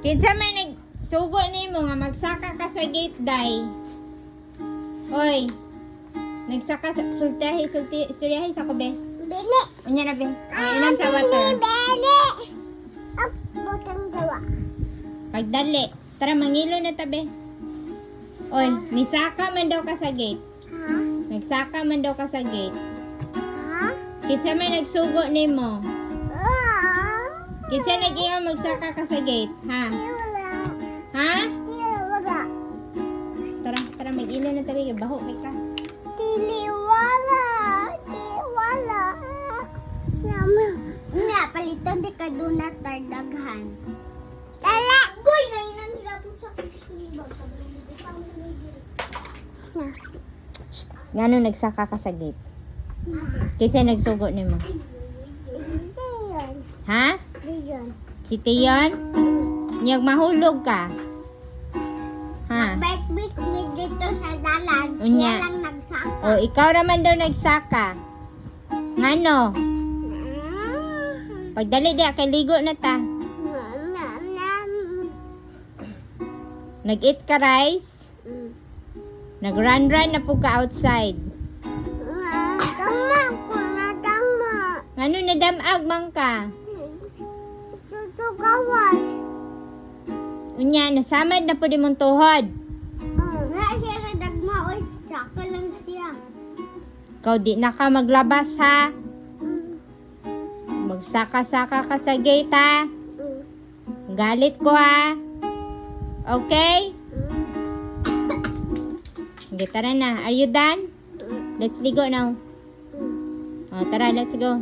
Kinsa may nagsugo nimo nga magsaka ka sa gate day. Oy. Nagsaka sa istoryahe sa ko be. Bini. Unya na be. Inam sa water. Bini. Ang butang gawa. Pagdali. Tara mangilo na tabi. Oy, nisaka man daw ka sa gate. Ha? Nagsaka man daw ka sa gate. Ha? Kinsa may nagsugo nimo? Ah. Kinsa nag-ingon magsaka ka sa gate, ha? Wala. Ha? Wala. Tara mag-ilo na tabi, baho kay ka. Tiliwala. Tiliwala. Nama. Nga, palitan di ka doon na tardaghan. Tala! Goy! Nainan nila po sa kusliba. Ngano nagsaka ka sa gate? Kinsa nagsugo nimo? Diyan. Ha? Diyan. Si Tion? Niyag mahulog ka? Ha? Bike me dito sa dalan. Unya. Siya lang nagsaka. O, ikaw naman daw nagsaka. Ngano? Pagdali di, kay ligo na ta. Nag-eat ka rice? Nag-run-run na po ka outside. Dama ko na dama. Ngano nadamag man ka? Tutugawas. Unya, nasamad na po di mong tuhod. Nga siya na dagmaoy. Saka lang siya. Ikaw di na ka maglabas ha. Magsaka-saka ka sa gate ha. Galit ko ha. Okay? Okay, tara na. Are you done? Let's ligo now. Oh, tara, let's go.